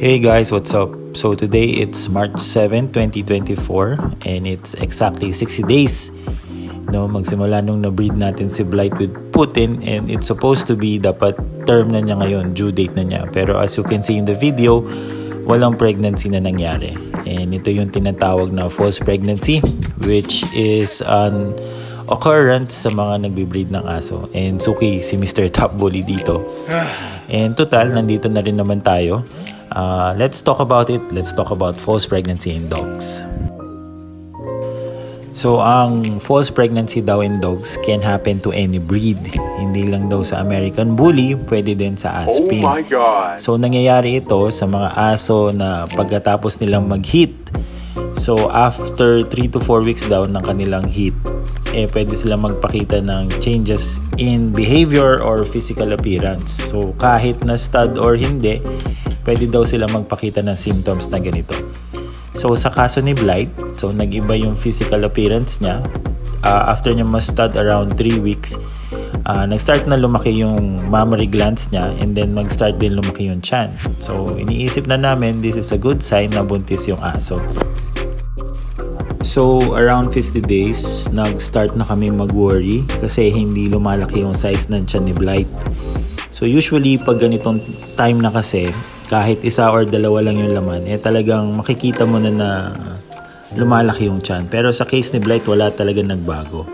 Hey guys, what's up? So today it's March 7, 2024 and it's exactly 60 days magsimula nung na-breed natin si Blight with Putin, and it's supposed to be dapat term na niya ngayon, due date na niya. Pero as you can see in the video, walang pregnancy na nangyari. And ito yung tinatawag na false pregnancy, which is an occurrence sa mga nagbe-breed ng aso. And suki si Mr. Top Bully dito. And total, nandito na rin naman tayo. Let's talk about it. Let's talk about false pregnancy in dogs. So, ang false pregnancy daw in dogs can happen to any breed. Hindi lang daw sa American Bully, pwede din sa Aspin. Oh my God! So, nangyayari ito sa mga aso na pagkatapos nilang mag-heat. So, after 3 to 4 weeks daw ng kanilang heat, pwede silang magpakita ng changes in behavior or physical appearance. So, kahit na stud or hindi, pwede daw sila magpakita ng symptoms na ganito. So, sa kaso ni Blight, so nag-iba yung physical appearance niya. After niya ma-stud around 3 weeks, nag-start na lumaki yung mammary glands niya, and then mag-start din lumaki yung tiyan. So, iniisip na namin, this is a good sign na buntis yung aso. So, around 50 days, nag-start na kami mag-worry kasi hindi lumalaki yung size ng tiyan ni Blight. So, usually, pag ganitong time na kasi, kahit isa or dalawa lang yung laman, talagang makikita mo na lumalaki yung tiyan. Pero sa case ni Blight, wala talaga nagbago.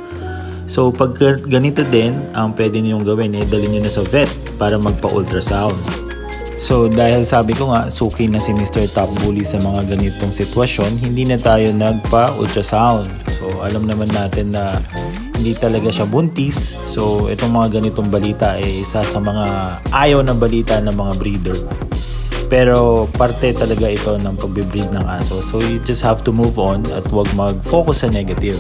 So, pag ganito din, ang pwede niyong gawin, dalhin niyo na sa vet para magpa-ultrasound. So, dahil sabi ko nga, suki na si Mr. Top Bully sa mga ganitong sitwasyon, hindi na tayo nagpa-ultrasound. So, alam naman natin na hindi talaga siya buntis. So, itong mga ganitong balita isa sa mga ayaw na balita ng mga breeder. Pero parte talaga ito ng pagbe-breed ng aso. So you just have to move on at huwag mag-focus sa negative.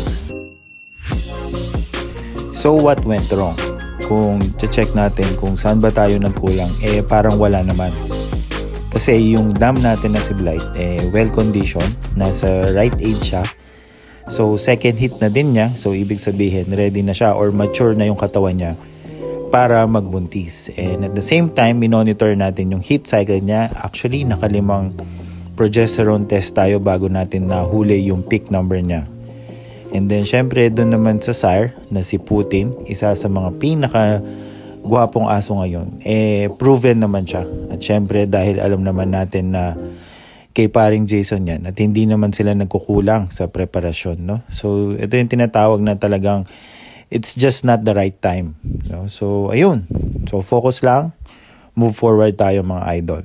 So what went wrong? Kung check natin kung saan ba tayo nagkulang, parang wala naman. Kasi yung dam natin na si Blight, well conditioned, nasa right age siya. So second hit na din niya, so ibig sabihin ready na siya or mature na yung katawan niya para magbuntis. And at the same time, minonitor natin yung heat cycle niya. Actually, nakalimang progesterone test tayo bago natin nahuli yung peak number niya. And then, syempre, doon naman sa sire na si Putin, isa sa mga pinaka-gwapong aso ngayon, proven naman siya. At syempre, dahil alam naman natin na kay paring Jason yan, at hindi naman sila nagkukulang sa preparasyon, no? So, ito yung tinatawag na talagang it's just not the right time. So, ayun. So, focus lang. Move forward tayo mga idol.